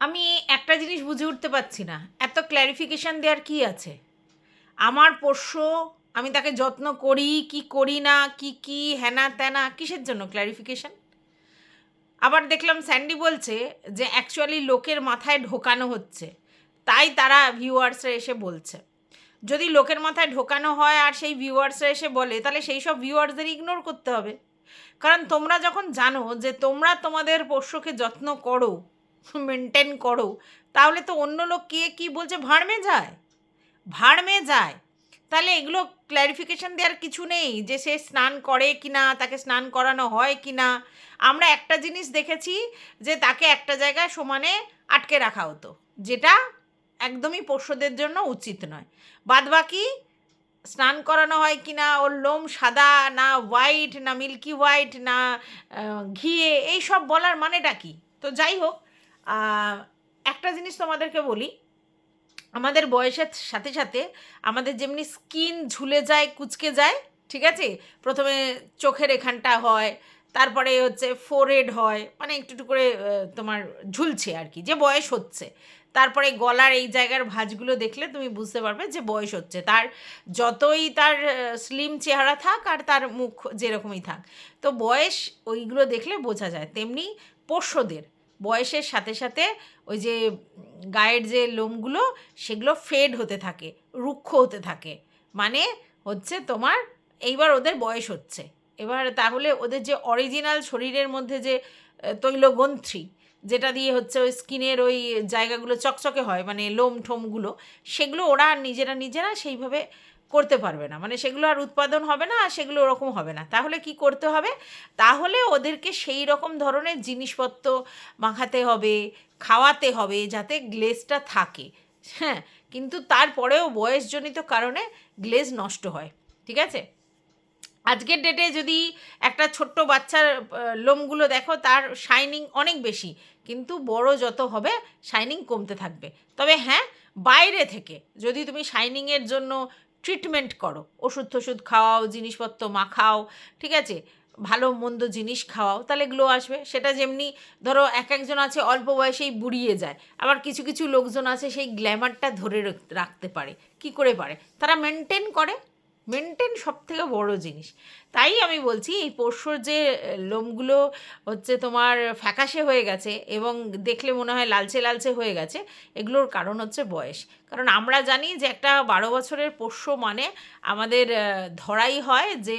আমি একটা জিনিস বুঝে উঠতে পারছি না, এত ক্ল্যারিফিকেশন দেওয়ার কি আছে? আমার পোষ্য, আমি তাকে যত্ন করি কি করি না, কি কি হেনা তেনা, কিসের জন্য ক্ল্যারিফিকেশন? আবার দেখলাম স্যান্ডি বলছে যে অ্যাকচুয়ালি লোকের মাথায় ঢোকানো হচ্ছে, তাই তারা ভিউয়ার্সরা এসে বলছে। যদি লোকের মাথায় ঢোকানো হয় আর সেই ভিউয়ার্সরা এসে বলে, তাহলে সেই সব ভিউয়ার্সদের ইগনোর করতে হবে। কারণ তোমরা যখন জানো যে তোমরা তোমাদের পোষ্যকে যত্ন করো, মেনটেন করো, তাহলে তো অন্য লোক কে কী বলছে ভাড়মে যায়, ভাড়মে যায়। তাহলে এগুলো ক্ল্যারিফিকেশন দেওয়ার কিছু নেই যে সে স্নান করে কি না, তাকে স্নান করানো হয় কি না। আমরা একটা জিনিস দেখেছি যে তাকে একটা জায়গায় সমানে আটকে রাখা হতো, যেটা একদমই পোষ্যদের জন্য উচিত নয়। বাদবাকি স্নান করানো হয় কি না, ওর লোম সাদা না হোয়াইট, না মিল্কি হোয়াইট, না ঘিয়ে, এই সব বলার মানেটা কি? তো যাই হোক, একটা জিনিস তোমাদেরকে বলি, আমাদের বয়সের সাথে সাথে আমাদের যেমনি স্কিন ঝুলে যায়, কুঁচকে যায়, ঠিক আছে, প্রথমে চোখের এখানটা হয়, তারপরে হচ্ছে ফোরহেড হয়, মানে একটু একটু করে তোমার ঝুলছে আর কি, যে বয়স হচ্ছে। তারপরে গলার এই জায়গার ভাঁজগুলো দেখলে তুমি বুঝতে পারবে যে বয়স হচ্ছে। তার যতই তার স্লিম চেহারা থাক আর তার মুখ যেরকমই থাক, তো বয়স ওইগুলো দেখলে বোঝা যায়। তেমনি পোষ্যদের বয়সের সাথে সাথে ওই যে গায়ের যে লোমগুলো, সেগুলো ফেড হতে থাকে, রুক্ষ হতে থাকে। মানে হচ্ছে তোমার এইবার ওদের বয়স হচ্ছে। এবার তাহলে ওদের যে অরিজিনাল শরীরের মধ্যে যে তৈলগ্রন্থি, যেটা দিয়ে হচ্ছে ওই স্কিনের ওই জায়গাগুলো চকচকে হয়, মানে লোম ঠোমগুলো, সেগুলো ওরা নিজেরা নিজেরা সেইভাবে করতে পারবে না, মানে সেগুলো আর উৎপাদন হবে না, আর সেগুলো ওরকম হবে না। তাহলে কি করতে হবে? তাহলে ওদেরকে সেই রকম ধরনের জিনিসপত্র মাখাতে হবে, খাওয়াতে হবে, যাতে গ্লেজটা থাকে। হ্যাঁ, কিন্তু তারপরেও বয়সজনিত কারণে গ্লেজ নষ্ট হয়, ঠিক আছে? আজকের ডেটে যদি একটা ছোট্ট বাচ্চার লোমগুলো দেখো, তার শাইনিং অনেক বেশি, কিন্তু বড় যত হবে শাইনিং কমতে থাকবে। তবে হ্যাঁ, বাইরে থেকে যদি তুমি শাইনিংয়ের জন্য ট্রিটমেন্ট করো, ওষুধ টষুধ খাওয়াও, জিনিসপত্র মাখাও, ঠিক আছে, ভালো মন্দ জিনিস খাওয়াও, তাহলে গ্লো আসবে। সেটা যেমনি ধরো এক একজন আছে অল্প বয়সেই বুড়িয়ে যায়, আবার কিছু কিছু লোকজন আছে সেই গ্ল্যামারটা ধরে রাখতে পারে। কি করে পারে? তারা মেনটেন করে। মেনটেন সব থেকে বড়ো জিনিস। তাই আমি বলছি এই পোষ্যর যে লোমগুলো হচ্ছে তোমার ফ্যাকাশে হয়ে গেছে এবং দেখলে মনে হয় লালচে লালচে হয়ে গেছে, এগুলোর কারণ হচ্ছে বয়স। কারণ আমরা জানি যে একটা 12 বছরের পোষ্য মানে আমাদের ধরাই হয় যে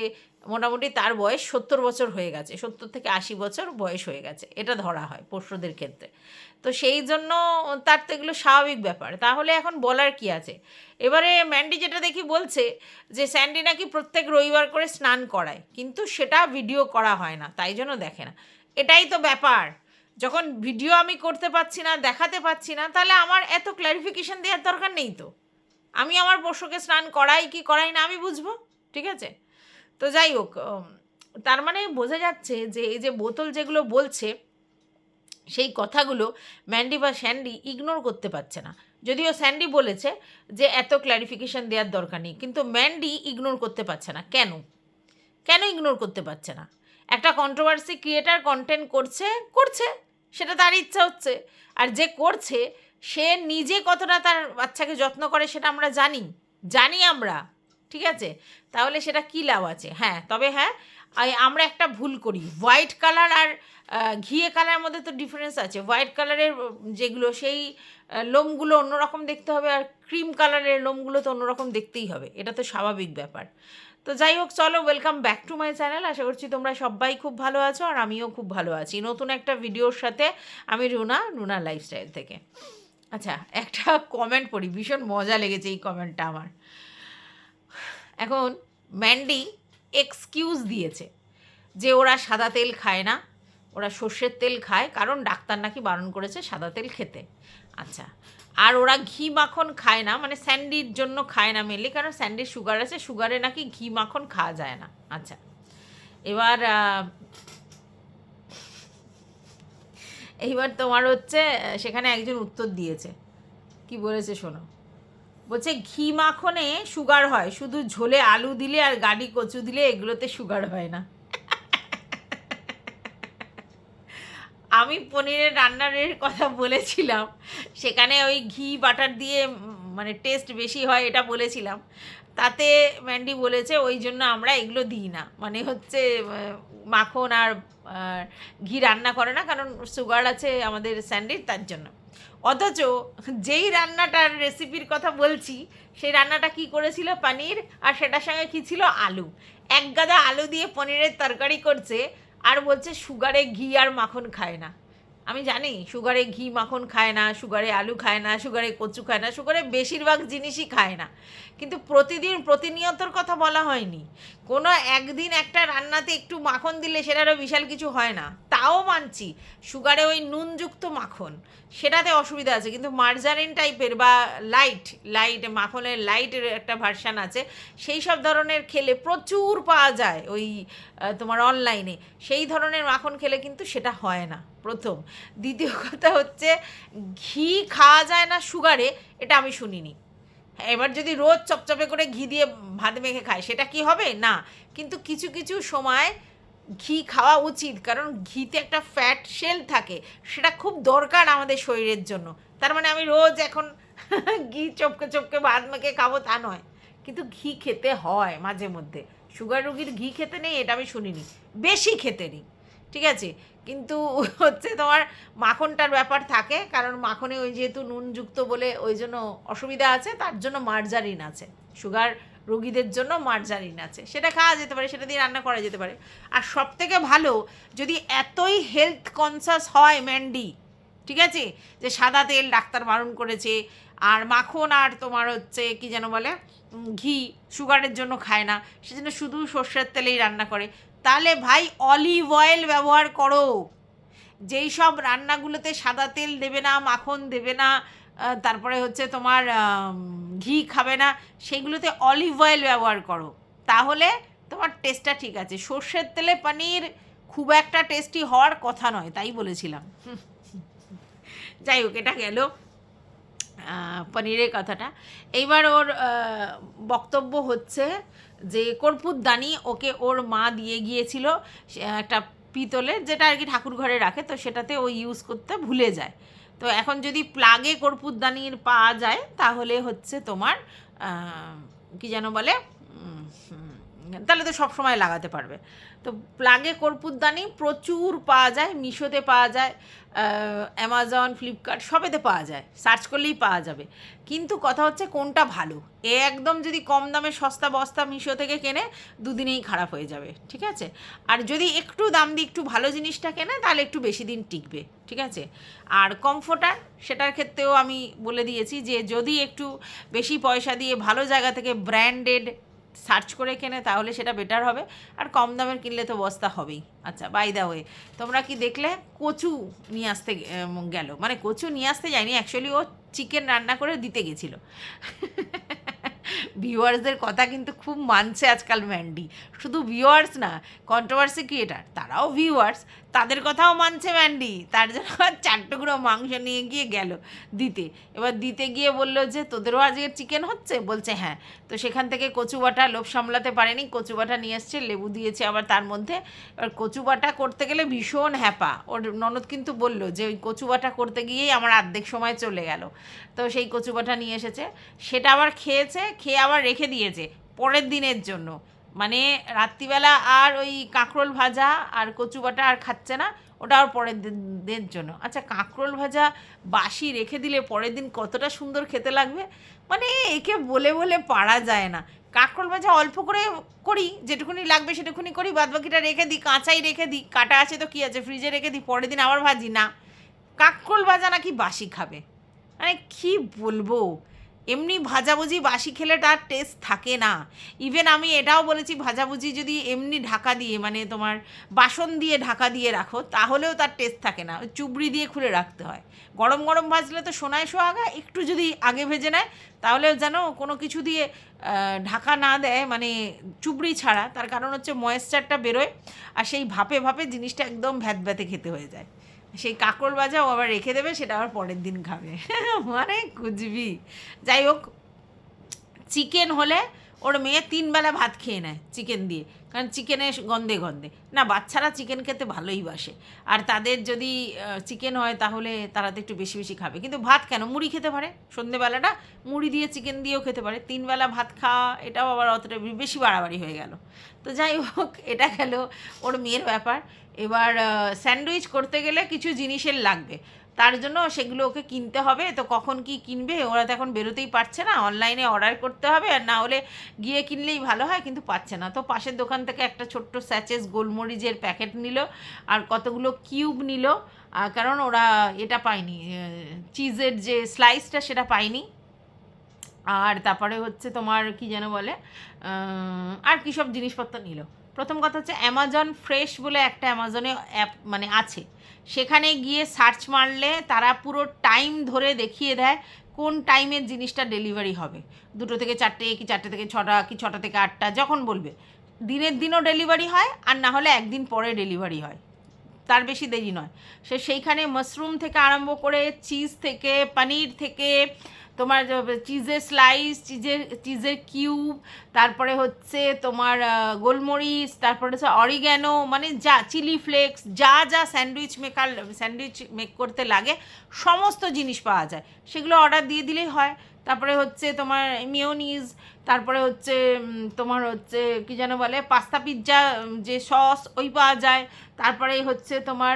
মোটামুটি তার বয়স 70 বছর হয়ে গেছে, 70 থেকে 80 বছর বয়স হয়ে গেছে, এটা ধরা হয় পোষ্যদের ক্ষেত্রে। তো সেই জন্য তার তো এগুলো স্বাভাবিক ব্যাপার। তাহলে এখন বলার কি আছে? এবারে ম্যান্ডি যেটা দেখি বলছে যে স্যান্ডি নাকি প্রত্যেক রবিবার করে স্নান করায়, কিন্তু সেটা ভিডিও করা হয় না, তাই জন্য দেখে না। এটাই তো ব্যাপার। যখন ভিডিও আমি করতে পারছি না, দেখাতে পারছি না, তাহলে আমার এত ক্ল্যারিফিকেশন দেওয়ার দরকার নেই তো। আমি আমার পশুকে স্নান করাই কি করাই না আমি বুঝবো, ঠিক আছে? তো যাই হোক, তার মানে বোঝা যাচ্ছে যে এই যে বোতল যেগুলো বলছে, সেই কথাগুলো ম্যান্ডি বা স্যান্ডি ইগনোর করতে পারছে না। যদিও স্যান্ডি বলেছে যে এত ক্ল্যারিফিকেশন দেওয়ার দরকার নেই, কিন্তু ম্যান্ডি ইগনোর করতে পারছে না। কেন? কেন ইগনোর করতে পারছে না? একটা কন্ট্রোভার্সি ক্রিয়েটার কন্টেন্ট করছে, করছে, সেটা তার ইচ্ছা হচ্ছে। আর যে করছে সে নিজে কতটা তার বাচ্চাকে যত্ন করে সেটা আমরা জানি, জানি আমরা, ঠিক আছে? তাহলে সেটা কী লাভ আছে? হ্যাঁ, তবে হ্যাঁ, আমরা একটা ভুল করি, হোয়াইট কালার আর ঘিয়ে কালারের মধ্যে তো ডিফারেন্স আছে। হোয়াইট কালারের যেগুলো সেই লোমগুলো অন্যরকম দেখতে হবে, আর ক্রিম কালারের লোমগুলো তো অন্যরকম দেখতেই হবে, এটা তো স্বাভাবিক ব্যাপার। তো যাই হোক, চলো, welcome back to my channel. আশা করছি তোমরা সবাই খুব ভালো আছো, আর আমিও খুব ভালো আছি নতুন একটা ভিডিওর সাথে। আমি রুনা লাইফস্টাইল থেকে। আচ্ছা, একটা কমেন্ট পড়ি, ভীষণ মজা লেগেছে এই কমেন্টটা আমার। এখন ম্যান্ডি এক্সকিউজ দিয়েছে যে ওরা সাদা তেল খায় না, ওরা সর্ষের তেল খায়, কারণ ডাক্তার নাকি বারণ করেছে সাদা তেল খেতে। আচ্ছা, আর ওরা ঘি মাখন খায় না, মানে স্যান্ডির জন্য খায় না মেনলি, কারণ স্যান্ডির সুগার আছে, সুগারে নাকি ঘি মাখন খাওয়া যায় না। আচ্ছা, এবার এইবার তোমার হচ্ছে সেখানে একজন উত্তর দিয়েছে, কি বলেছে শোনো। বলছে ঘি মাখনে সুগার হয়, শুধু ঝোলে আলু দিলে আর গাড়ি কচু দিলে এগুলোতে সুগার হয় না। আমি পনিরের রান্নার কথা বলেছিলাম, সেখানে ওই ঘি বাটার দিয়ে মানে টেস্ট বেশি হয় এটা বলেছিলাম। তাতে ম্যান্ডি বলেছে ওই জন্য আমরা এগুলো দিই না, মানে হচ্ছে মাখন আর ঘি রান্না করে না, কারণ সুগার আছে আমাদের স্যান্ডির, তার জন্য। অথচ যেই রান্নাটার রেসিপির কথা বলছি, সেই রান্নাটা কি করেছিল, পনির, আর সেটার সঙ্গে কী ছিল, আলু। এক গাদা আলু দিয়ে পনিরের তরকারি করছে, আর বলছে সুগারে ঘি আর মাখন খায় না। আমি জানি সুগারে ঘি মাখন খায় না, সুগারে আলু খায় না, সুগারে কচু খায় না, সুগারে বেশিরভাগ জিনিসই খায় না, কিন্তু প্রতিদিন প্রতিনিয়তর কথা বলা হয়নি। কোনো একদিন একটা রান্নাতে একটু মাখন দিলে সেটারও বিশাল কিছু হয় না, তাও মানছি। সুগারে ওই নুনযুক্ত মাখন সেটাতে অসুবিধা আছে, কিন্তু মার্জারিন টাইপের বা লাইট লাইট মাখনের লাইটের একটা ভার্সান আছে, সেই সব ধরনের খেলে প্রচুর পাওয়া যায় ওই তোমার অনলাইনে, সেই ধরনের মাখন খেলে কিন্তু সেটা হয় না, প্রথম। দ্বিতীয় কথা হচ্ছে ঘি খাওয়া যায় না সুগারে, এটা আমি শুনিনি। এবার যদি রোজ চপচপে করে ঘি দিয়ে ভাত মেখে খায় সেটা কি হবে, না। কিন্তু কিছু কিছু সময় ঘি খাওয়া উচিত, কারণ ঘিতে একটা ফ্যাট সেল থাকে, সেটা খুব দরকার আমাদের শরীরের জন্য। তার মানে আমি রোজ এখন ঘি চপকে চপকে ভাত মেখে খাবো তা নয়, কিন্তু ঘি খেতে হয় মাঝে মধ্যে। সুগার রুগীর ঘি খেতে নেই এটা আমি শুনিনি, বেশি খেতে নেই, ঠিক আছে। কিন্তু হচ্ছে তোমার মাখনটার ব্যাপার থাকে, কারণ মাখনে ওই যেহেতু নুনযুক্ত বলে ওই জন্য অসুবিধা আছে, তার জন্য মার্জারিন আছে, সুগার রোগীদের জন্য মার্জারিন আছে, সেটা খাওয়া যেতে পারে, সেটা দিয়ে রান্না করা যেতে পারে। আর সবথেকে ভালো যদি এতই হেলথ কনসাস হয় ম্যান্ডি, ঠিক আছে, যে সাদা তেল ডাক্তার বারণ করেছে, আর মাখন আর তোমার হচ্ছে কি যেন বলে ঘি সুগারের জন্য খায় না, সেজন্য শুধু সর্ষের তেলেই রান্না করে, তাহলে ভাই অলিভ অয়েল ব্যবহার করো। যেই সব রান্নাগুলোতে সাদা তেল দেবে না, মাখন দেবে না, তারপরে হচ্ছে তোমার ঘি খাবে না, সেইগুলোতে অলিভ অয়েল ব্যবহার করো, তাহলে তোমার টেস্টটা ঠিক আছে। সর্ষের তেলে পনির খুব একটা টেস্টি হওয়ার কথা নয়, তাই বলেছিলাম। যাই হোক, এটা গেল পনিরের কথাটা। এইবার ওর বক্তব্য হচ্ছে যে কর্পূরদানি ওকে ওর মা দিয়ে গিয়েছিল, একটা পিতলের, যেটা আর কি ঠাকুর ঘরে রাখে, তো সেটাতে ও ইউজ করতে ভুলে যায়। তো এখন যদি প্লাগে কর্পূরদানির পাওয়া যায় তাহলে হচ্ছে তোমার কি যেন বলে, তাহলে তো সব সময় লাগাতে পারবে। তো প্লাগে কর্পূরদানি প্রচুর পাওয়া যায়, মিশোতে পাওয়া যায়, অ্যামাজন, ফ্লিপকার্ট সবেতে পাওয়া যায়, সার্চ করলেই পাওয়া যাবে। কিন্তু কথা হচ্ছে কোনটা ভালো, একদম যদি কম দামে সস্তা বস্তা মিশো থেকে কেনে, দুদিনেই খারাপ হয়ে যাবে, ঠিক আছে। আর যদি একটু দাম দিয়ে একটু ভালো জিনিসটা কেনে তাহলে একটু বেশি দিন টিকবে, ঠিক আছে। আর কমফোর্টার, সেটার ক্ষেত্রেও আমি বলে দিয়েছি যে যদি একটু বেশি পয়সা দিয়ে ভালো জায়গা থেকে ব্র্যান্ডেড সার্চ করে কেনে তাহলে সেটা বেটার হবে, আর কম দামের কিনলে তো বস্তা হবেই। আচ্ছা, বাই দ্য ওয়ে, তোমরা কি দেখলে কচু নিয়ে আসতে গেল, মানে কচু নিয়ে আসতে যায়নি, অ্যাকচুয়ালি ও চিকেন রান্না করে দিতে গেছিলো। ভিউয়ার্সদের কথা কিন্তু খুব মানছে আজকাল ম্যান্ডি, শুধু ভিউয়ার্স না, কন্ট্রোভার্সি ক্রিয়েটার তারাও ভিউয়ার্স, তাদের কথাও মানছে ম্যান্ডি, তার জন্য 4 টুকরো মাংস নিয়ে গিয়ে গেল দিতে। এবার দিতে গিয়ে বললো যে তোদেরও আজকে চিকেন হচ্ছে, বলছে হ্যাঁ। তো সেখান থেকে কচু বাটা লোভ সামলাতে পারেনি, কচু বাটা নিয়ে এসছে, লেবু দিয়েছে আবার তার মধ্যে। এবার কচু বাটা করতে গেলে ভীষণ হ্যাপা, ওর ননদ কিন্তু বললো যে ওই কচু বাটা করতে গিয়েই আমার অর্ধেক সময় চলে গেল। তো সেই কচু বাটা নিয়ে এসেছে, সেটা আবার খেয়েছে, খেয়ে আবার রেখে দিয়েছে পরের দিনের জন্য, মানে রাত্রিবেলা আর ওই কাঁকরোল ভাজা আর কচু বাটা আর খাচ্ছে না, ওটা আর পরের দিনের জন্য। আচ্ছা, কাঁকরোল ভাজা বাসি রেখে দিলে পরের দিন কতটা সুন্দর খেতে লাগবে, মানে একে বলে বলে পারা যায় না। কাঁকরোল ভাজা অল্প করে করি, যেটুকুনি লাগবে সেটুকুনি করি, বাদবাকিটা রেখে দিই, কাঁচাই রেখে দিই, কাটা আছে তো কী আছে, ফ্রিজে রেখে দিই, পরের দিন আবার ভাজি না। কাঁকরোল ভাজা নাকি বাসি খাবে, মানে কী বলবো। এমনি ভাজাভুজি বাসি খেলে তার টেস্ট থাকে না। ইভেন আমি এটাও বলেছি ভাজাভুজি যদি এমনি ঢাকা দিয়ে, মানে তোমার বাসন দিয়ে ঢাকা দিয়ে রাখো, তাহলেও তার টেস্ট থাকে না, চুবড়ি দিয়ে খুলে রাখতে হয়। গরম গরম ভাজলে তো সোনায় সোহাগা, একটু যদি আগে ভেজে নেয় তাহলেও যেন কোনো কিছু দিয়ে ঢাকা না দেয়, মানে চুবড়ি ছাড়া, তার কারণ হচ্ছে ময়েশ্চারটা বেরোয়, আর সেই ভাপে ভাপে জিনিসটা একদম ভ্যাতভ্যাতে খেতে হয়ে যায়। সেই কাঁকরোল ভাজাও আবার রেখে দেবে, সেটা আবার পরের দিন খাবে। মানে কুচবি। যাই হোক, চিকেন হলে ওর মেয়ে 3 বেলা ভাত খেয়ে নেয় চিকেন দিয়ে, কারণ চিকেনের গন্ধে গন্ধে। না, বাচ্চারা চিকেন খেতে ভালোই বাসে, আর তাদের যদি চিকেন হয় তাহলে তারা তো একটু বেশি বেশি খাবে। কিন্তু ভাত কেন, মুড়ি খেতে পারে, সন্ধেবেলাটা মুড়ি দিয়ে চিকেন দিয়েও খেতে পারে। 3 বেলা ভাত খাওয়া এটাও আবার অতটা বেশি বাড়াবাড়ি হয়ে গেল। তো যাই হোক, এটা গেল ওর মেয়ের ব্যাপার। এবার স্যান্ডউইচ করতে গেলে কিছু জিনিসের লাগবে, তার জন্য সেগুলো ওকে কিনতে হবে। তো কখন কি কিনবে, ওরা তো এখন বেরোতেই পারছে না, অনলাইনে অর্ডার করতে হবে, আর না হলে গিয়ে কিনলেই ভালো হয়, কিন্তু পাচ্ছে না। তো পাশের দোকান থেকে একটা ছোট্ট স্যাচেস গোলমরিচের প্যাকেট নিল, আর কতগুলো কিউব নিল, কারণ ওরা এটা পায়নি, চিজের যে স্লাইসটা সেটা পায়নি। আর তারপরে হচ্ছে তোমার কি যেন বলে, আর কী সব জিনিসপত্র নিল। প্রথম কথা হচ্ছে অ্যামাজন ফ্রেশ বলে একটা অ্যামাজনে অ্যাপ মানে আছে, সেখানে গিয়ে সার্চ মারলে তারা পুরো টাইম ধরে দেখিয়ে দেয় কোন টাইমের জিনিসটা ডেলিভারি হবে। 2টো থেকে 4টে, কি 4টে থেকে 6টা, কি 6টা থেকে 8টা, যখন বলবে। দিনের দিনও ডেলিভারি হয়, আর না হলে একদিন পরে ডেলিভারি হয়, তার বেশি দেরি নয়। সেইখানে মাশরুম থেকে আরম্ভ করে চিজ থেকে, পনির থেকে, তোমার চিজের স্লাইস, চিজের কিউব, তারপরে হচ্ছে তোমার গোলমরিচ, তারপরে হচ্ছে অরিগ্যানো, মানে যা চিলি ফ্লেক্স, যা যা স্যান্ডউইচ মেক করতে লাগে সমস্ত জিনিস পাওয়া যায়, সেগুলো অর্ডার দিয়ে দিলেই হয়। তারপরে হচ্ছে তোমার মিওনিজ, তারপরে হচ্ছে তোমার হচ্ছে কী যেন বলে পাস্তা পিৎজা যে সস, ওই পাওয়া যায়। তারপরে হচ্ছে তোমার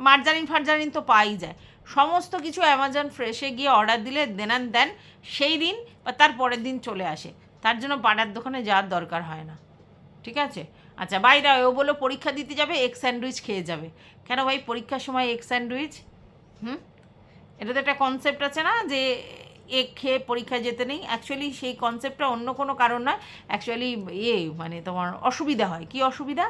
মার্জারিন তো পাওয়াই যায়। সমস্ত কিছু অ্যামাজন ফ্রেশে গিয়ে অর্ডার দিলে দেন সেই দিন বা তার পরের দিন চলে আসে, তার জন্য পাড়ার দোকানে যাওয়ার দরকার হয় না। ঠিক আছে? আচ্ছা, বাইরে ও বললো পরীক্ষা দিতে যাবে, এগ স্যান্ডউইচ খেয়ে যাবে। কেন ভাই পরীক্ষার সময় এগ স্যান্ডউইচ? এটা তো একটা কনসেপ্ট আছে না যে এগ খেয়ে পরীক্ষায় যেতে নেই। অ্যাকচুয়ালি সেই কনসেপ্টটা অন্য কোনো কারণ নয়, অ্যাকচুয়ালি মানে তোমার অসুবিধা হয়। কি অসুবিধা?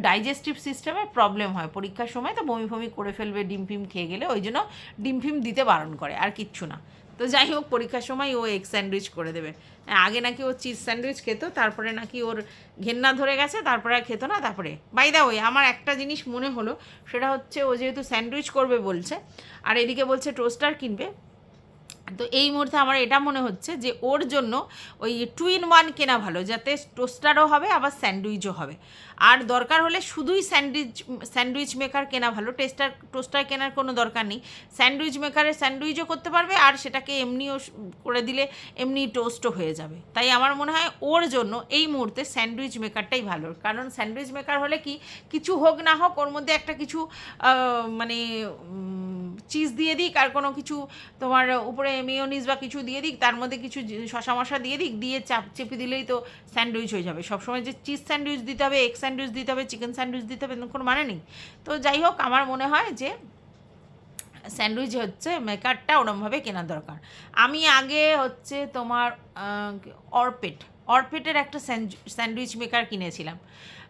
ডাইজেস্টিভ সিস্টেমে প্রবলেম হয় পরীক্ষার সময়, তো বমি ফমি করে ফেলবে ডিম ফিম খেয়ে গেলে, ওই জন্য ডিম ফিম দিতে বারণ করে, আর কিচ্ছু না। তো যাই হোক, পরীক্ষার সময় ও এগ স্যান্ডউইচ করে দেবে। আগে নাকি ও চিজ স্যান্ডউইচ খেত, তারপরে নাকি ওর ঘেন্না ধরে গেছে, তারপরে আর খেত না। তারপরে বাই দা ওয়ে, আমার একটা জিনিস মনে হলো, সেটা হচ্ছে ও যেহেতু স্যান্ডউইচ করবে বলছে, আর এদিকে বলছে টোস্টার কিনবে, তো এই মুহূর্তে আমার এটা মনে হচ্ছে যে ওর জন্য ওই 2-in-1 কেনা ভালো, যাতে টোস্টারও হবে আবার স্যান্ডউইচও হবে। আর দরকার হলে শুধুই স্যান্ডউইচ মেকার কেনা ভালো, টোস্টার কেনার কোনো দরকার নেই। স্যান্ডউইচ মেকারে স্যান্ডউইচও করতে পারবে, আর সেটাকে এমনিও করে দিলে এমনি টোস্টও হয়ে যাবে। তাই আমার মনে হয় ওর জন্য এই মুহূর্তে স্যান্ডউইচ মেকারটাই ভালো, কারণ স্যান্ডউইচ মেকার হলে কি, কিছু হোক না হোক ওর মধ্যে একটা কিছু মানে চিজ দিয়ে দিক, আর কোনো কিছু তোমার উপরে মেয়োনিজ বা কিছু দিয়ে দিক, তার মধ্যে কিছু শশা মশা দিয়ে দিক, দিয়ে চেপে দিলেই তো স্যান্ডউইচ হয়ে যাবে। সবসময় যে চিজ স্যান্ডউইচ দিতে হবে, এগ স্যান্ডউইচ দিতে হবে, চিকেন স্যান্ডউইচ দিতে হবে, কোনো মানে নেই। তো যাই হোক, আমার মনে হয় যে স্যান্ডউইচ হচ্ছে মেকারটা ওরমভাবে কেনার দরকার। আমি আগে হচ্ছে তোমার অরপেটের একটা স্যান্ডউইচ মেকার কিনেছিলাম।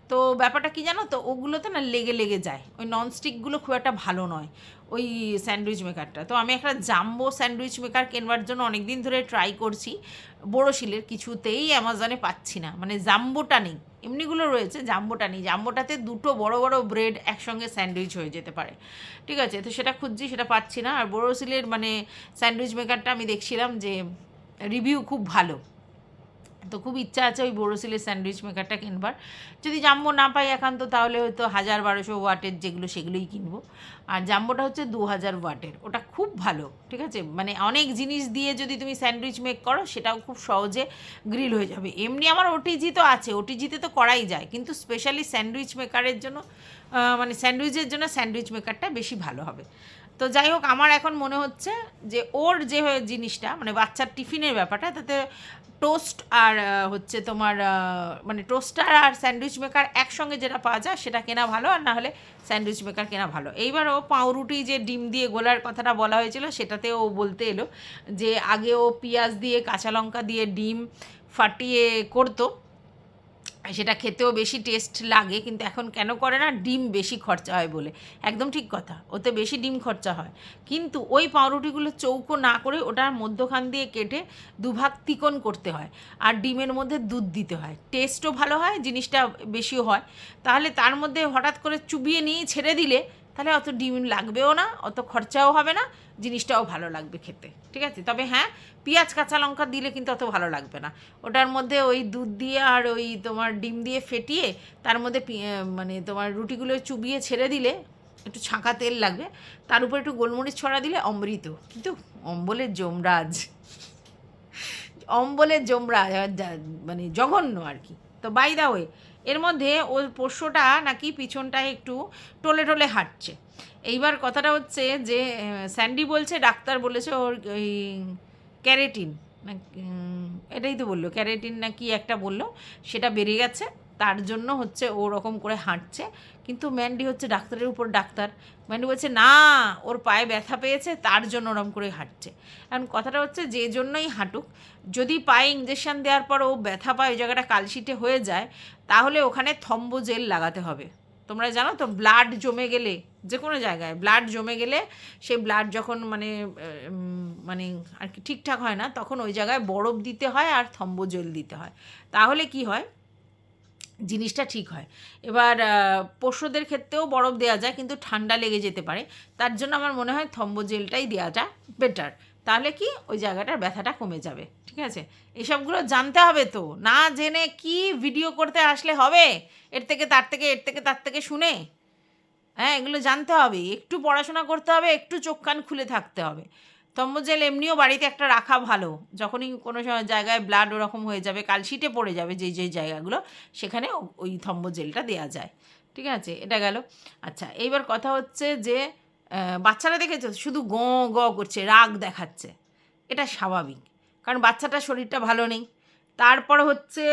তো ব্যাপারটা কি জানো তো, ওগুলোতে না লেগে লেগে যায়, ওই ননস্টিকগুলো খুব একটা ভালো নয় ওই স্যান্ডউইচ মেকারটা। তো আমি একটা জাম্বো স্যান্ডউইচ মেকার কেনবার জন্য অনেক দিন ধরে ট্রাই করছি, বোরোসিলের, কিছুতেই অ্যামাজনে পাচ্ছি না, মানে জাম্বোটা নেই। এমনিগুলো রয়েছে, জাম্বোটা নেই। জাম্বোটাতে 2টো বড় বড় ব্রেড একসঙ্গে স্যান্ডউইচ হয়ে যেতে পারে। ঠিক আছে, তো সেটা খুঁজছি, সেটা পাচ্ছি না। আর বোরোসিলের মানে স্যান্ডউইচ মেকারটা আমি দেখছিলাম যে রিভিউ খুব ভালো, তো খুব ইচ্ছা আছে ওই বোরোসিলের স্যান্ডউইচ মেকারটা কিনবার। যদি জাম্বো না পাই একান্ত, তাহলে হয়তো 1000-1200 ওয়াটের যেগুলো সেগুলোই কিনবো। আর জাম্বোটা হচ্ছে 2000 ওয়াটের, ওটা খুব ভালো। ঠিক আছে, মানে অনেক জিনিস দিয়ে যদি তুমি স্যান্ডউইচ মেক করো, সেটাও খুব সহজে গ্রিল হয়ে যাবে। এমনি আমার ওটিজি তো আছে, ওটিজিতে তো করাই যায়, কিন্তু স্পেশালি স্যান্ডউইচ মেকারের জন্য, মানে স্যান্ডউইচের জন্য স্যান্ডউইচ মেকারটা বেশি ভালো হবে। তো যাই হোক, আমার এখন মনে হচ্ছে যে ওর যে জিনিসটা, মানে বাচ্চার টিফিনের ব্যাপারটা, তাতে টোস্ট আর হচ্ছে তোমার মানে টোস্টার আর স্যান্ডউইচ মেকার একসঙ্গে যেটা পাওয়া যায় সেটা কেনা ভালো, আর না হলে স্যান্ডউইচ মেকার কেনা ভালো। এইবার ও পাউরুটি যে ডিম দিয়ে গোলার কথাটা বলা হয়েছিল, সেটাতে ও বলতে এলো যে আগে ও পেঁয়াজ দিয়ে, কাঁচা লঙ্কা দিয়ে ডিম ফাটিয়ে করতো, সেটা খেতেও বেশি টেস্ট লাগে, কিন্তু এখন কেন করে না, ডিম বেশি খরচা হয় বলে। একদম ঠিক কথা, ওতে বেশি ডিম খরচা হয়। কিন্তু ওই পাউরুটিগুলো চৌকো না করে ওটার মধ্যখান দিয়ে কেটে দুভাগ তিকোণ করতে হয়, আর ডিমের মধ্যে দুধ দিতে হয়, টেস্টও ভালো হয়, জিনিসটা বেশিও হয়। তাহলে তার মধ্যে হঠাৎ করে চুবিয়ে নিয়ে ছেড়ে দিলে তাহলে অত ডিম লাগবেও না, অত খরচাও হবে না, জিনিসটাও ভালো লাগবে খেতে, ঠিক আছে। তবে হ্যাঁ, পেঁয়াজ কাঁচা লঙ্কা দিলে কিন্তু অত ভালো লাগবে না। ওটার মধ্যে ওই দুধ দিয়ে আর ওই তোমার ডিম দিয়ে ফেটিয়ে তার মধ্যে মানে তোমার রুটিগুলো চুবিয়ে ছেড়ে দিলে একটু ছাঁকা তেল লাগবে, তার উপর একটু গোলমরিচ ছড়া দিলে অমৃত। কিন্তু অম্বলের যমরাজ, অম্বলের যমরাজ মানে জঘন্য আর কি। তো বাই দা ওয়ে, এর মধ্যে ওর পোষ্যটা নাকি পিছনটায় একটু টলে টলে হাঁটছে। এইবার কথাটা হচ্ছে যে স্যান্ডি বলছে ডাক্তার বলেছে ওর ওই ক্যারেটিন না, এটাই তো বললো, ক্যারেটিন না কি একটা বললো, সেটা বেড়ে গেছে, তার জন্য হচ্ছে ও রকম করে হাঁটছে। কিন্তু ম্যান্ডি হচ্ছে ডাক্তারের উপর ডাক্তার, ম্যান্ডি বলছে না, ওর পায়ে ব্যথা পেয়েছে তার জন্য ওরকম করে হাঁটছে। এখন কথাটা হচ্ছে যে জন্যই হাঁটুক, যদি পায়ে ইঞ্জেকশন দেওয়ার পর ও ব্যথা পায়, ওই জায়গাটা কালশিটে হয়ে যায়, তাহলে ওখানে থম্বোজেল লাগাতে হবে। তোমরা জানো তো, ব্লাড জমে গেলে, যে কোনো জায়গায় ব্লাড জমে গেলে, সেই ব্লাড যখন মানে মানে আর কি ঠিকঠাক হয় না, তখন ওই জায়গায় বরফ দিতে হয় আর থম্বোজেল দিতে হয়, তাহলে কি হয়, জিনিসটা ঠিক হয়। এবার পোষ্যদের ক্ষেত্রেও বরফ দেওয়া যায়, কিন্তু ঠান্ডা লেগে যেতে পারে, তার জন্য আমার মনে হয় থম্বোজেলটাই দেওয়াটা বেটার। তাহলে কি ওই জায়গাটার ব্যথাটা কমে যাবে, ঠিক আছে। এসবগুলো জানতে হবে তো, না জেনে কি ভিডিও করতে আসলে হবে, এর থেকে তার থেকে, এর থেকে তার থেকে শুনে? হ্যাঁ, এগুলো জানতে হবে, একটু পড়াশোনা করতে হবে, একটু চোখ কান খুলে থাকতে হবে। থম্বোজেল এমনিও বাড়িতে একটা রাখা ভালো, যখনই কোনো জায়গায় ব্লাড ওরকম হয়ে যাবে, কালশিটে পড়ে যাবে যেই যেই জায়গাগুলো, সেখানে ওই থম্বোজেলটা দেওয়া যায়, ঠিক আছে। এটা গেল। আচ্ছা, এইবার কথা হচ্ছে যে বাচ্চারা দেখেছো শুধু গ গ করছে, রাগ দেখাচ্ছে, এটা স্বাভাবিক, কারণ বাচ্চাটার শরীরটা ভালো নেই। তারপর হচ্ছে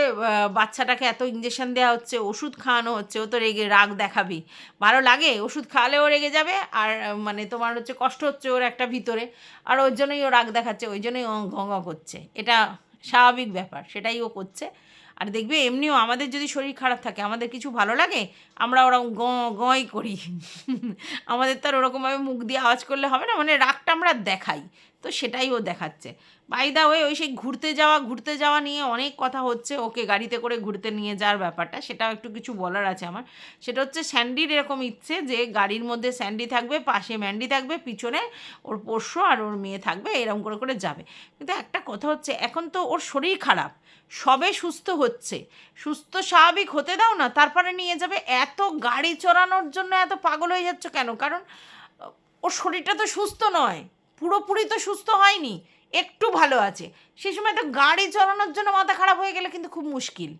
বাচ্চাটাকে এত ইঞ্জেকশন দেওয়া হচ্ছে, ওষুধ খাওয়ানো হচ্ছে, ও তো রেগে রাগ দেখাবি, ভালো লাগে ওষুধ খাওয়ালেও রেগে যাবে, আর মানে তোমার হচ্ছে কষ্ট হচ্ছে ওর একটা ভিতরে, আর ওর জন্যই ও রাগ দেখাচ্ছে, ওই জন্যই ও ঘ ঘ করছে, এটা স্বাভাবিক ব্যাপার, সেটাই ও করছে। আর দেখবে এমনিও আমাদের যদি শরীর খারাপ থাকে, আমাদের কিছু ভালো লাগে, আমরা ওরকম গঁই করি আমাদের তো আর ওরকমভাবে মুখ দিয়ে আওয়াজ করলে হবে না, মানে রাগটা আমরা দেখাই, তো সেটাই ও দেখাচ্ছে। বাই দা ওয়ে, ওই সেই ঘুরতে যাওয়া নিয়ে অনেক কথা হচ্ছে, ওকে গাড়িতে করে ঘুরতে নিয়ে যাওয়ার ব্যাপারটা, সেটাও একটু কিছু বলার আছে আমার। সেটা হচ্ছে স্যান্ডির এরকম ইচ্ছে যে গাড়ির মধ্যে স্যান্ডি থাকবে, পাশে ম্যান্ডি থাকবে, পিছনে ওর পোষ্য আর ওর মেয়ে থাকবে, এরকম করে করে যাবে। কিন্তু একটা কথা হচ্ছে, এখন তো ওর শরীর খারাপ, সবে সুস্থ হচ্ছে, সুস্থ স্বাভাবিক হতে দাও না, তারপরে নিয়ে যাবে। এত গাড়ি চড়ানোর জন্য এত পাগল হয়ে যাচ্ছ কেন? কারণ ওর শরীরটা তো সুস্থ নয়, পুরোপুরি তো সুস্থ হয়নি, একটু ভালো আছে, সেই সময় তো গাড়ি চালানোর জন্য মাথা খারাপ হয়ে গেলে কিন্তু খুব মুশকিল।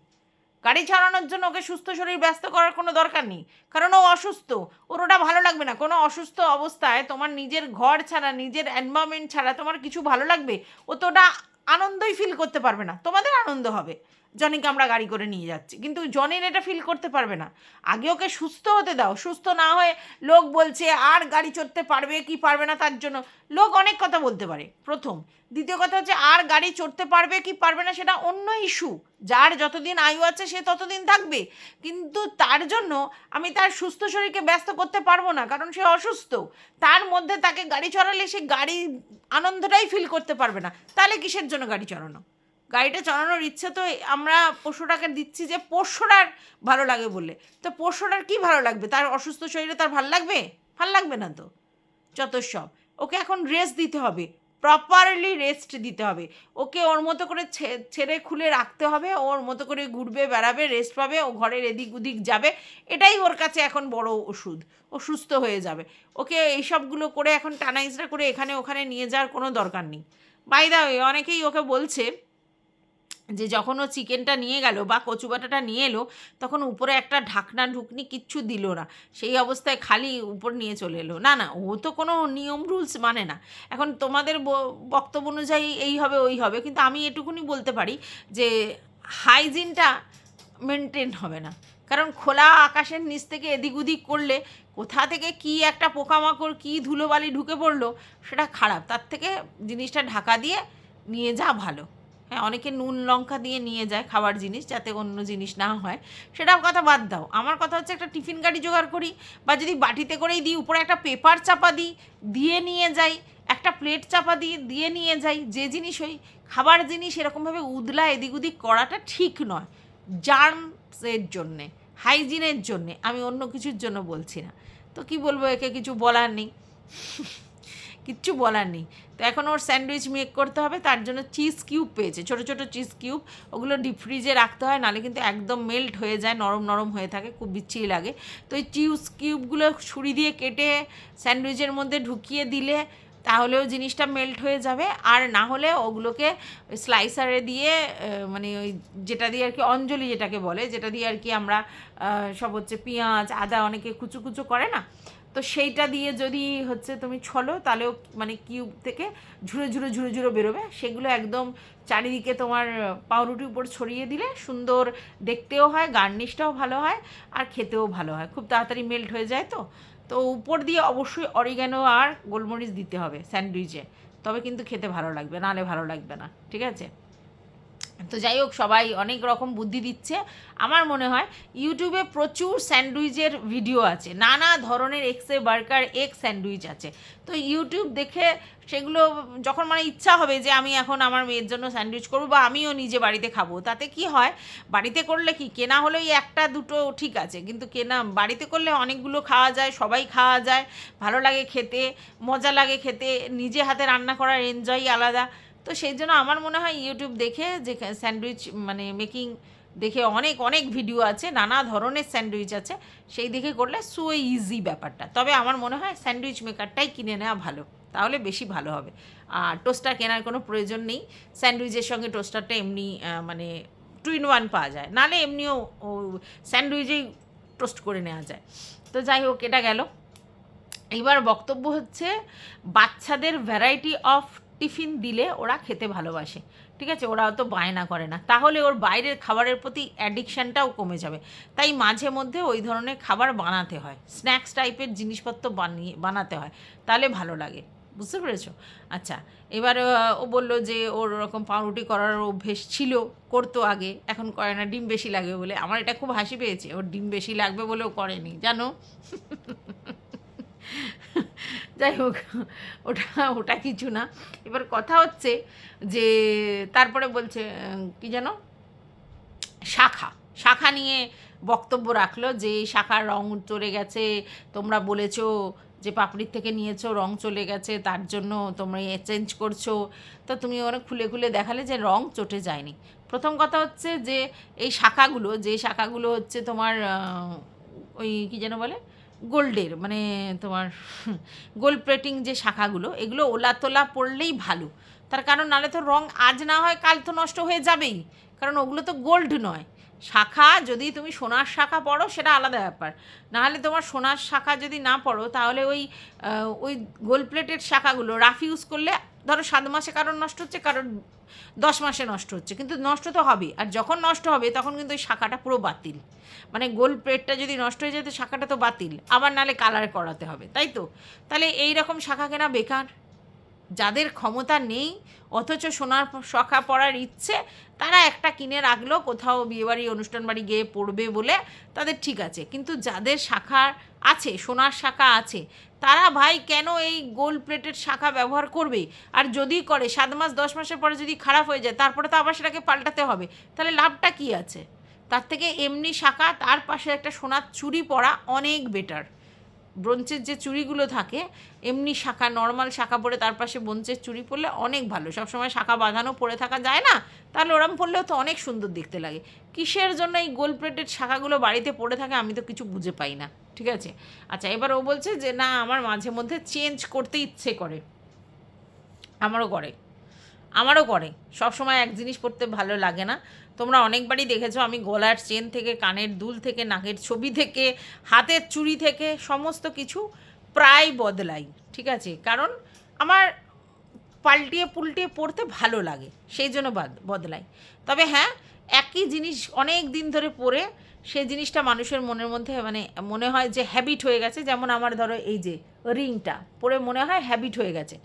গাড়ি চালানোর জন্য ওকে সুস্থ শরীর ব্যস্ত করার কোনো দরকার নেই, কারণ ও অসুস্থ, ওর ওটা ভালো লাগবে না। কোনো অসুস্থ অবস্থায় তোমার নিজের ঘর ছাড়া, নিজের এনভায়রনমেন্ট ছাড়া তোমার কিছু ভালো লাগবে? ও তো ওটা আনন্দই ফিল করতে পারবে না। তোমাদের আনন্দ হবে জনিকে আমরা গাড়ি করে নিয়ে যাচ্ছি, কিন্তু জনির এটা ফিল করতে পারবে না। আগে ওকে সুস্থ হতে দাও, সুস্থ না হয়ে লোক বলছে আর গাড়ি চড়তে পারবে কি পারবে না, তার জন্য লোক অনেক কথা বলতে পারে, প্রথম। দ্বিতীয় কথা হচ্ছে, আর গাড়ি চড়তে পারবে কি পারবে না সেটা অন্য ইস্যু, যার যতদিন আয়ু আছে সে ততদিন থাকবে, কিন্তু তার জন্য আমি তার সুস্থ শরীরকে ব্যস্ত করতে পারবো না, কারণ সে অসুস্থ। তার মধ্যে তাকে গাড়ি চড়ালে সে গাড়ি আনন্দটাই ফিল করতে পারবে না, তাহলে কিসের জন্য গাড়ি চড়ানো? গাড়িটা চালানোর ইচ্ছে তো আমরা পোষ্যটাকে দিচ্ছি যে পোষ্যটার ভালো লাগে বলে, তো পোষ্যটার কি ভালো লাগবে? তার অসুস্থ শরীরে তার ভাল লাগবে? ভাল লাগবে না তো, যত সব। ওকে এখন রেস্ট দিতে হবে, প্রপারলি রেস্ট দিতে হবে ওকে, ওর মতো করে ছেড়ে খুলে রাখতে হবে, ওর মতো করে ঘুরবে বেড়াবে, রেস্ট পাবে, ও ঘরের এদিক ওদিক যাবে, এটাই ওর কাছে এখন বড় ওষুধ, ও সুস্থ হয়ে যাবে। ওকে এইসবগুলো করে এখন টানাইজরা করে এখানে ওখানে নিয়ে যাওয়ার কোনো দরকার নেই। বাই দা ওয়ে, অনেকেই ওকে বলছে যে যখন ও চিকেনটা নিয়ে গেল বা কচু বাটাটা নিয়ে এলো, তখন উপরে একটা ঢাকনা ঢুকনি কিচ্ছু দিল না, সেই অবস্থায় খালি উপর নিয়ে চলে এলো। না না, ও তো কোনো নিয়ম রুলস মানে না। এখন তোমাদের বক্তব্য অনুযায়ী এই হবে ওই হবে, কিন্তু আমি এটুকুনি বলতে পারি যে হাইজিনটা মেনটেন হবে না, কারণ খোলা আকাশের নিচ থেকে এদিক ওদিক করলে কোথা থেকে কি একটা পোকামাকড় কি ধুলোবালি ঢুকে পড়লো, সেটা খারাপ। তার থেকে জিনিসটা ঢাকা দিয়ে নিয়ে যা ভালো। হ্যাঁ, অনেকে নুন লঙ্কা দিয়ে নিয়ে যায় খাবার জিনিস, যাতে অন্য জিনিস না হয়, সেটাও কথা বাদ দাও। আমার কথা হচ্ছে একটা টিফিন গাড়ি জোগাড় করি, বা যদি বাটিতে করেই দিই, উপরে একটা পেপার চাপা দিই, দিয়ে নিয়ে যাই, একটা প্লেট চাপা দিয়ে দিয়ে নিয়ে যাই, যে জিনিস ওই খাবার জিনিস এরকমভাবে উদলা এদিক ওদিক করাটা ঠিক নয়, জার্মসের জন্যে, হাইজিনের জন্যে, আমি অন্য কিছুর জন্য বলছি না। তো কি বলবো, একে কিছু বলার নেই, কিচ্ছু বলার নেই। তো এখন ওর স্যান্ডউইচ মেক করতে হবে, তার জন্য চিজ কিউব পেয়েছে, ছোটো ছোটো চিজ কিউব, ওগুলো ডিপ ফ্রিজে রাখতে হয়, নাহলে কিন্তু একদম মেল্ট হয়ে যায়, নরম নরম হয়ে থাকে, খুব বিচ্ছিরি লাগে। তো এই চিজ কিউবগুলো ছুরি দিয়ে কেটে স্যান্ডউইচের মধ্যে ঢুকিয়ে দিলে তাহলেও জিনিসটা মেল্ট হয়ে যাবে, আর না হলে ওগুলোকে স্লাইসারে দিয়ে মানে ওই যেটা দিয়ে আর কি অঞ্জলি যেটাকে বলে, যেটা দিয়ে আর কি আমরা সব হচ্ছে পেঁয়াজ আদা অনেকে কুচু কুচু করে না, তো সেইটা দিয়ে যদি হচ্ছে তুমি ছলো, তাহলেও মানে কিউব থেকে ঝুড়ো ঝুড়ো ঝুড়ো ঝুড়ো বেরোবে, সেগুলো একদম চারিদিকে তোমার পাউরুটির উপর ছড়িয়ে দিলে সুন্দর দেখতেও হয়, গার্নিশটাও ভালো হয়, আর খেতেও ভালো হয়, খুব তাড়াতাড়ি মেল্ট হয়ে যায়। তো তো উপর দিয়ে অবশ্যই অরিগ্যানো আর গোলমরিচ দিতে হবে স্যান্ডউইচে, তবে কিন্তু খেতে ভালো লাগবে, নাহলে ভালো লাগবে না, ঠিক আছে? তো যাই হোক, সবাই অনেক রকম বুদ্ধি দিচ্ছে। আমার মনে হয় ইউটিউবে প্রচুর স্যান্ডউইচের ভিডিও আছে, নানা ধরনের এক্সে বার্গার এগ স্যান্ডউইচ আছে। তো ইউটিউব দেখে সেগুলো যখন মানে ইচ্ছা হবে যে আমি এখন আমার মেয়ের জন্য স্যান্ডউইচ করবো বা আমিও নিজে বাড়িতে খাবো, তাতে কি হয়, বাড়িতে করলে কি কেনা হলেই একটা দুটো ঠিক আছে, কিন্তু কেনা বাড়িতে করলে অনেকগুলো খাওয়া যায়, সবাই খাওয়া যায়, ভালো লাগে খেতে, মজা লাগে খেতে, নিজে হাতে রান্না করার এনজয়ই আলাদা। তো সেই জন্য আমার মনে হয় ইউটিউব দেখে যে স্যান্ডউইচ মানে মেকিং দেখে অনেক অনেক ভিডিও আছে, নানা ধরনের স্যান্ডউইচ আছে, সেই দেখে করলে সো ইজি ব্যাপারটা। তবে আমার মনে হয় স্যান্ডউইচ মেকারটাই কিনে নেওয়া ভালো, তাহলে বেশি ভালো হবে। আর টোস্টার কেনার কোনো প্রয়োজন নেই, স্যান্ডউইচের সঙ্গে টোস্টারটা এমনি মানে 2 in 1 পাওয়া যায়, নাহলে এমনিও স্যান্ডউইচেই টোস্ট করে নেওয়া যায়। তো যাই হোক, এটা গেল। এবার বক্তব্য হচ্ছে, বাচ্চাদের ভ্যারাইটি অফ টিফিন দিলে ওরা খেতে ভালোবাসে, ঠিক আছে, ওরা অত বায়না করে না, তাহলে ওর বাইরের খাবারের প্রতি অ্যাডিকশানটাও কমে যাবে। তাই মাঝে মধ্যে ওই ধরনের খাবার বানাতে হয়, স্ন্যাক্স টাইপের জিনিসপত্র বানাতে হয়, তাহলে ভালো লাগে, বুঝতে পেরেছো? আচ্ছা, এবার ও বললো যে ওর ওরকম পাউরুটি করার অভ্যেস ছিল, করতো আগে, এখন করে না, ডিম বেশি লাগবে বলে। আমার এটা খুব হাসি পেয়েছে, ওর ডিম বেশি লাগবে বলেও করেনি, জানো। যাই হোক, ওটা ওটা কিছু না। এবার কথা হচ্ছে যে তারপরে বলছে কি যেন, শাখা শাখা নিয়ে বক্তব্য রাখলো যে এই শাখার রং চলে গেছে, তোমরা বলেছো যে পাপড়ির থেকে নিয়েছো, রং চলে গেছে, তার জন্য তোমরা চেঞ্জ করছো। তো তুমি ওরা খুলে খুলে দেখালে যে রং চটে যায়নি। প্রথম কথা হচ্ছে যে এই শাখাগুলো, যে শাখাগুলো হচ্ছে তোমার ওই কী যেন বলে, গোল্ডের, মানে তোমার গোল্ড প্লেটিং যে শাখাগুলো, এগুলো ওলা তোলা পড়লেই ভালো, তার কারণ নাহলে তো রং আজ না হয় কাল তো নষ্ট হয়ে যাবেই, কারণ ওগুলো তো গোল্ড নয়। শাখা যদি তুমি সোনার শাখা পড়ো সেটা আলাদা ব্যাপার, নাহলে তোমার সোনার শাখা যদি না পড়ো, তাহলে ওই গোল্ড প্লেটেড শাখাগুলো রাফ ইউজ করলে, ধরো 7 মাসে কারোর নষ্ট হচ্ছে, কারোর 10 মাসে নষ্ট হচ্ছে, কিন্তু নষ্ট তো হবে, আর যখন নষ্ট হবে তখন কিন্তু ওই শাখাটা পুরো বাতিল, মানে গোল্ড প্লেটটা যদি নষ্ট হয়ে যায় তো শাখাটা তো বাতিল, আবার নাহলে কালার করাতে হবে, তাই তো? তাহলে এই রকম শাখা কেনা বেকার। যাদের ক্ষমতা নেই অথচ সোনার শাখা পরার ইচ্ছে, তারা একটা কিনে রাখলো, কোথাও বিয়েবাড়ি অনুষ্ঠান বাড়ি গিয়ে পড়বে বলে, তাদের ঠিক আছে। কিন্তু যাদের শাখা আছে, সোনার শাখা আছে, তারা ভাই কেন এই গোল্ড প্লেটেড শাখা ব্যবহার করবে? আর যদি করে 7 মাস 10 মাসের পরে যদি খারাপ হয়ে যায়, তারপরে তো আবার সেটাকে পাল্টাতে হবে, তাহলে লাভটা কী আছে? তার থেকে এমনি শাখা, তার পাশে একটা সোনার চুড়ি পরা অনেক বেটার। ব্রোঞ্চের যে চুড়িগুলো থাকে, এমনি শাখা, নর্মাল শাখা পরে তার পাশে ব্রোঞ্চের চুড়ি পরলে অনেক ভালো। সবসময় শাখা বাঁধানো পরে থাকা যায় না, তাহলে ওরম পরলেও তো অনেক সুন্দর দেখতে লাগে। কিসের জন্য এই গোল্ড প্লেটেড শাখাগুলো বাড়িতে পড়ে থাকে আমি তো কিছু বুঝে পাই না, ঠিক আছে? আচ্ছা, এবার ও বলছে যে না, আমার মাঝে মধ্যে চেঞ্জ করতে ইচ্ছে করে। আমারও করে সব সময় এক জিনিস পরতে ভালো লাগে না। তোমরা অনেকবারই দেখেছো আমি গলার চেন থেকে, কানের দুল থেকে, নাকের ছবি থেকে, হাতের চুড়ি থেকে সমস্ত কিছু প্রায় বদলাই, ঠিক আছে? কারণ আমার পাল্টিয়ে পুল্টিয়ে পরতে ভালো লাগে, সেই জন্য বদলাই। তবে হ্যাঁ, একই জিনিস অনেক দিন ধরে পরে সেই জিনিসটা মানুষের মনের মধ্যে মানে মনে হয় যে হ্যাবিট হয়ে গেছে। যেমন আমার ধরো এই যে রিংটা পরে মনে হয় হ্যাবিট হয়ে গেছে।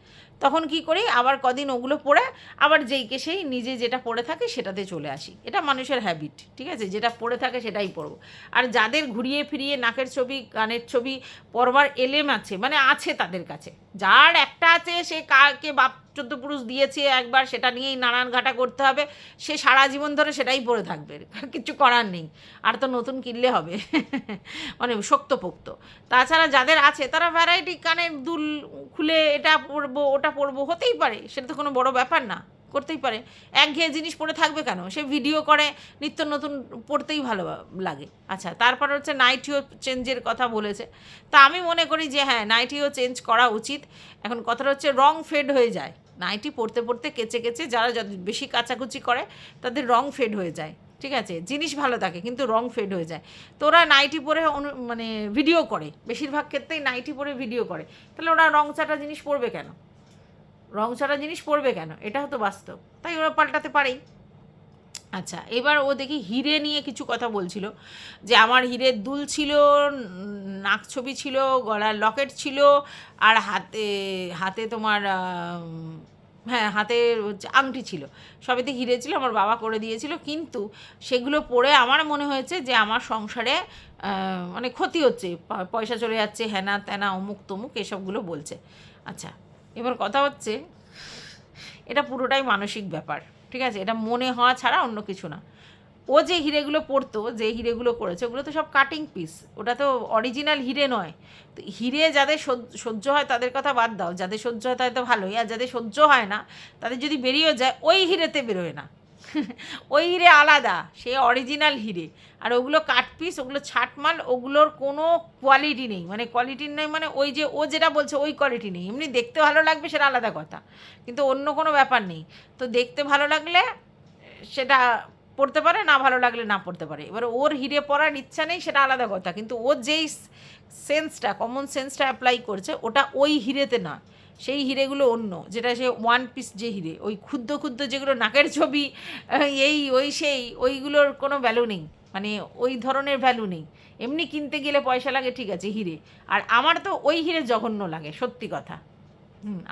তখন কি করি, আবার কদিন ওগুলো পরে আবার যেইকে সেই নিজে যেটা পরে থাকে সেটাতে চলে আসি। এটা মানুষের হ্যাবিট, ঠিক আছে, যেটা পরে থাকে সেটাই পরবো। আর যাদের ঘুরিয়ে ফিরিয়ে নাকের ছবি কানের ছবি পরবার এলেম আছে, মানে আছে তাদের কাছে, যার একটা আছে সে কাকে বাপ চোদ্দ পুরুষ দিয়েছে একবার, সেটা নিয়েই নানান ঘাটা করতে হবে, সে সারা জীবন ধরে সেটাই পরে থাকবে, কিছু করার নেই। আর তো নতুন কিনলে হবে মানে শক্তপোক্ত। তাছাড়া যাদের আছে তারা ভ্যারাইটি কানের দুল খুলে এটা পরবো ওটা পরবো, হতেই পারে, সেটা তো কোনো বড় ব্যাপার না, করতেই পারে। একঘেয়ে জিনিস পরে থাকবে কেন, সে ভিডিও করে, নিত্য নতুন পড়তেই ভালো লাগে। আচ্ছা, তারপর হচ্ছে নাইটিও চেঞ্জের কথা বলেছে। তা আমি মনে করি যে হ্যাঁ, নাইটিও চেঞ্জ করা উচিত। এখন কথাটা হচ্ছে রং ফেড হয়ে যায়, নাইটি পরতে পরতে কেচে কেচে যারা বেশি কাচাকুচি করে তাদের রং ফেড হয়ে যায়, ঠিক আছে, জিনিস ভালো থাকে কিন্তু রং ফেড হয়ে যায়। তো ওরা নাইটি পরে মানে ভিডিও করে, বেশিরভাগ ক্ষেত্রেই নাইটি পরে ভিডিও করে, তাহলে ওরা রং চাটা জিনিস পরবে কেন, রং ছাড়া জিনিস পরবে কেন, এটা হতো বাস্তব, তাই ওরা পাল্টাতে পারেই। আচ্ছা, এবার ও দেখি হিরে নিয়ে কিছু কথা বলছিল, যে আমার হিরের দুল ছিল, নাক ছবি ছিল, গলার লকেট ছিল, আর হাতে হাতে তোমার হ্যাঁ হাতে হচ্ছে আংটি ছিল, সবেতে হিরে ছিল, আমার বাবা করে দিয়েছিল, কিন্তু সেগুলো পরে আমার মনে হয়েছে যে আমার সংসারে মানে ক্ষতি হচ্ছে, পয়সা চলে যাচ্ছে, হ্যানা ত্যানা অমুক তমুক এসবগুলো বলছে। আচ্ছা, এবার কথা হচ্ছে এটা পুরোটাই মানসিক ব্যাপার, ঠিক আছে, এটা মনে হওয়া ছাড়া অন্য কিছু না। ও যে হিরেগুলো পরতো, যে হিরেগুলো করেছে, ওগুলো তো সব কাটিং পিস, ওটা তো অরিজিনাল হিরে নয়। তো হিরে যাদের সহ্য হয় তাদের কথা বাদ দাও, যাদের সহ্য হয় তাদের তো ভালোই, আর যাদের সহ্য হয় না তাদের যদি বেরিয়েও যায়, ওই হিরেতে বেরোয় না ওই হিরে আলাদা, সে অরিজিনাল হিরে। আর ওগুলো কাট পিস, ওগুলো ছাটমাল, ওগুলোর কোনো কোয়ালিটি নেই, মানে কোয়ালিটি নেই, মানে ওই যে ও যেটা বলছে ওই কোয়ালিটি নেই। এমনি দেখতে ভালো লাগবে সেটা আলাদা কথা, কিন্তু অন্য কোনো ব্যাপার নেই। তো দেখতে ভালো লাগলে সেটা পড়তে পারে, না ভালো লাগলে না পড়তে পারে। এবার ওর হিরে পড়ার ইচ্ছা নেই সেটা আলাদা কথা, কিন্তু ও যেই সেন্সটা, কমন সেন্সটা অ্যাপ্লাই করছে ওটা ওই হিরেতে না, সেই হিরেগুলো অন্য, যেটা সে ওয়ান পিস যে হিরে, ওই ক্ষুদ্র ক্ষুদ্র যেগুলো নাকের ছবি এই ওই সেই ওইগুলোর কোনো ভ্যালু নেই, মানে ওই ধরনের ভ্যালু নেই। এমনি কিনতে গেলে পয়সা লাগে, ঠিক আছে, হিরে। আর আমার তো ওই হিরে জঘন্য লাগে, সত্যি কথা।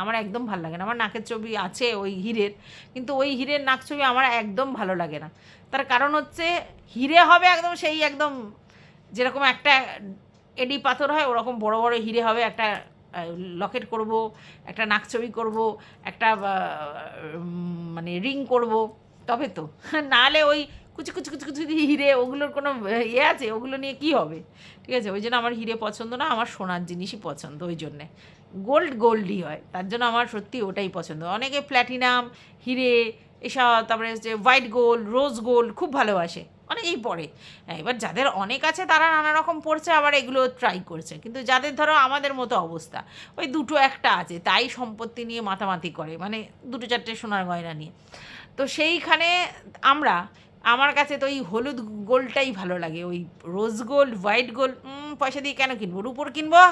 আমার একদম ভালো লাগে না। আমার নাকের ছবি আছে ওই হিরের, কিন্তু ওই হিরের নাক ছবি আমার একদম ভালো লাগে না। তার কারণ হচ্ছে হিরে হবে একদম সেই একদম যেরকম একটা এডি পাথর হয় ওরকম বড় বড় হিরে হবে, একটা লকেট করব, একটা নাক ছবি করব, একটা মানে রিং করব, তবে তো নাহলে ওই কুচি কুচি কুচি কুচি হিরে ওগুলোর কোনো ইয়ে আছে, ওগুলো নিয়ে কী হবে, ঠিক আছে। ওই জন্য আমার হিরে পছন্দ না, আমার সোনার জিনিসই পছন্দ, ওই জন্যে গোল্ডই হয়, তার জন্য আমার সত্যি ওটাই পছন্দ। অনেকে প্ল্যাটিনাম হিরে এসব, তারপরে হচ্ছে হোয়াইট গোল্ড, রোজ গোল্ড খুব ভালোবাসে, অনেকেই পড়ে। হ্যাঁ, এবার যাদের অনেক আছে তারা নানা রকম পড়ছে, আবার এগুলো ট্রাই করছে, কিন্তু যাদের ধরো আমাদের মতো অবস্থা, ওই দুটো একটা আছে, তাই সম্পত্তি নিয়ে মাতামাতি করে, মানে দুটো চারটে সোনার গয়না নিয়ে। তো সেইখানে আমরা, আমার কাছে তো ওই হলুদ গোল্ডটাই ভালো লাগে, ওই রোজ গোল্ড হোয়াইট গোল্ড পয়সা দিয়ে কেন কিনবো, রুপোর কিনবো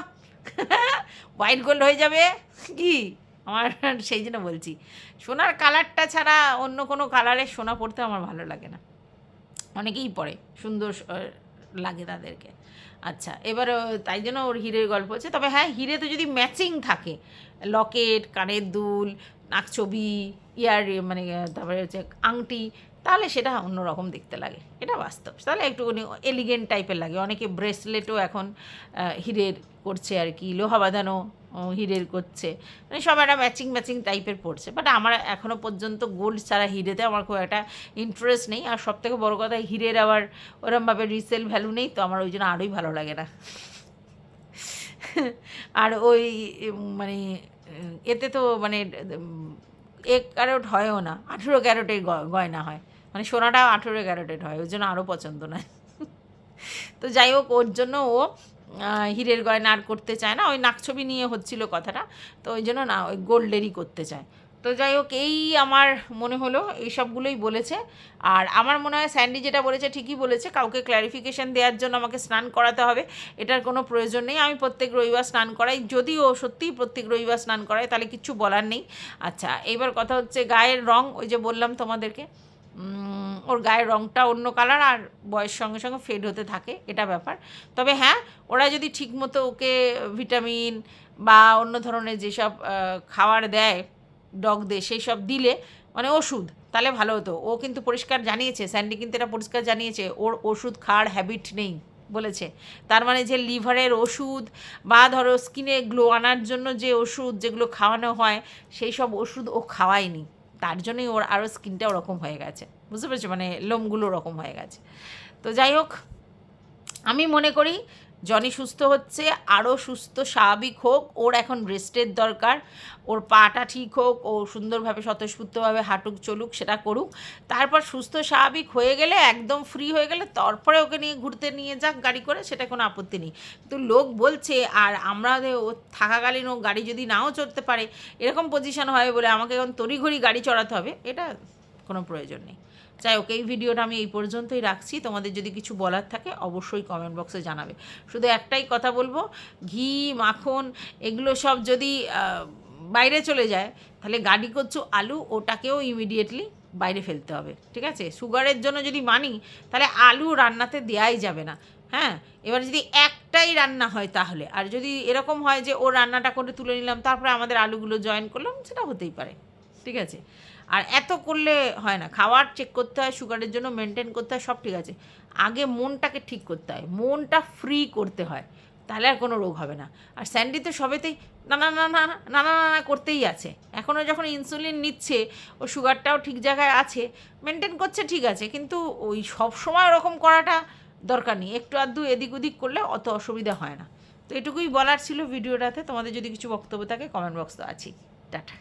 হোয়াইট গোল্ড হয়ে যাবে কি আমার, সেই জন্য বলছি সোনার কালারটা ছাড়া অন্য কোনো কালারের সোনা পরতে আমার ভালো লাগে না। অনেকেই পরে সুন্দর লাগে তাদেরকে। আচ্ছা, এবার তাই জন্য ওর হিরের গল্প হচ্ছে। তবে হ্যাঁ, হিরে তো যদি ম্যাচিং থাকে, লকেট, কানের দুল, নাকছবি, ইয়ার মানে তারপরে হচ্ছে আংটি, তাহলে সেটা অন্যরকম দেখতে লাগে, এটা বাস্তব। তাহলে একটুখানি এলিগেন্ট টাইপের লাগে। অনেকে ব্রেসলেটও এখন হিরের করছে আর কি, লোহা বাঁধানো হিরের করছে, মানে সব একটা ম্যাচিং ম্যাচিং টাইপের পড়ছে। বাট আমার এখনও পর্যন্ত গোল্ড ছাড়া হিরেতে আমার খুব একটা ইন্টারেস্ট নেই। আর সবথেকে বড় কথা, হিরের আবার ওরমভাবে রিসেল ভ্যালু নেই, তো আমার ওই জন্য আরোই ভালো লাগে না আর ওই মানে এতে তো মানে 1 ক্যারেট হয়ও না, 18 ক্যারেটের গয়না হয়, মানে সোনাটাও 18 ক্যারেটের হয়, ওই জন্য আরও পছন্দ নয় তো যাই হোক, ওর জন্য ও হীরের গয়না আর করতে চায় না, ওই নাকছবি নিয়ে হচ্ছিল কথাটা, তো ওই জন্য না ওই গোল্ডেরই করতে চায়। তো যাই হোক, এই আমার মনে হলো এই সবগুলোই বলেছে। আর আমার মনে হয় স্যান্ডি যেটা বলেছে ঠিকই বলেছে, কাউকে ক্ল্যারিফিকেশান দেওয়ার জন্য আমাকে স্নান করাতে হবে এটার কোনো প্রয়োজন নেই। আমি প্রত্যেক রবিবার স্নান করাই, যদি ও সত্যিই প্রত্যেক রবিবার স্নান করায় তাহলে কিচ্ছু বলার নেই। আচ্ছা, এবার কথা হচ্ছে গায়ের রং, ওই যে বললাম তোমাদেরকে, ওর গায়ের রঙটা অন্য কালার, আর বয়সের সঙ্গে সঙ্গে ফেড হতে থাকে, এটা ব্যাপার। তবে হ্যাঁ, ওরা যদি ঠিকমতো ওকে ভিটামিন বা অন্য ধরনের যেসব খাবার দেয় ডগদের সেই সব দিলে মানে ওষুধ, তাহলে ভালো হতো। ও কিন্তু পরিষ্কার জানিয়েছে, স্যান্ডি কিন্তু এটা পরিষ্কার জানিয়েছে ওর ওষুধ খাওয়ার হ্যাবিট নেই বলেছে। তার মানে যে লিভারের ওষুধ বা ধরো স্কিনে গ্লো আনার জন্য যে ওষুধ যেগুলো খাওয়ানো হয় সেই সব ওষুধ ও খাওয়ায়নি, তার জন্যই ওর আরও স্কিনটা ওরকম হয়ে গেছে, বুঝতে পেরেছো, মানে লোমগুলো ওরকম হয়ে গেছে। তো যাই হোক, আমি মনে করি জনি সুস্থ হচ্ছে, আরও সুস্থ স্বাভাবিক হোক, ওর এখন রেস্টের দরকার, ওর পাটা ঠিক হোক, ও সুন্দরভাবে স্বতঃস্ফূর্তভাবে হাঁটুক চলুক, সেটা করুক, তারপর সুস্থ স্বাভাবিক হয়ে গেলে একদম ফ্রি হয়ে গেলে তারপরে ওকে নিয়ে ঘুরতে নিয়ে যাক গাড়ি করে, সেটা কোনো আপত্তি নেই। কিন্তু লোক বলছে আর আমরা ও থাকাকালীন ও গাড়ি যদি নাও চড়তে পারে এরকম পজিশন হয় বলে আমাকে এখন তড়িঘড়ি গাড়ি চড়াতে হবে, এটা কোনো প্রয়োজন নেই। যাই হোক, এই ভিডিওটা আমি এই পর্যন্তই রাখছি। তোমাদের যদি কিছু বলার থাকে অবশ্যই কমেন্ট বক্সে জানাবে। শুধু একটাই কথা বলবো, ঘি মাখন এগুলো সব যদি বাইরে চলে যায় তাহলে গাড়ি করছো আলু, ওটাকেও ইমিডিয়েটলি বাইরে ফেলতে হবে, ঠিক আছে? সুগারের জন্য যদি মানি তাহলে আলু রান্নাতে দেওয়াই যাবে না। হ্যাঁ, এবার যদি একটাই রান্না হয় তাহলে, আর যদি এরকম হয় যে ও রান্নাটা করে তুলে নিলাম তারপরে আমাদের আলুগুলো জয়েন করলাম, সেটা হতেই পারে, ঠিক আছে? আর এত করলে হয় না, খাবার চেক করতে হয়, সুগারের জন্য মেনটেন করতে হয়, সব ঠিক আছে, আগে মনটাকে ঠিক করতে হয়, মনটা ফ্রি করতে হয়, তাহলে আর কোনো রোগ হবে না। আর স্যান্ডি তো সবেতেই না না না না না না না করতেই আছে, এখনও যখন ইনসুলিন নিচ্ছে ও সুগারটাও ঠিক জায়গায় আছে, মেনটেন করছে, ঠিক আছে, কিন্তু ওই সব সময় ওরকম করাটা দরকার নেই, একটু আধটু এদিক ওদিক করলে অত অসুবিধা হয় না। তো এটুকুই বলার ছিল ভিডিওটাতে। তোমাদের যদি কিছু বক্তব্য থাকে কমেন্ট বক্স তো আছেই। টাটা।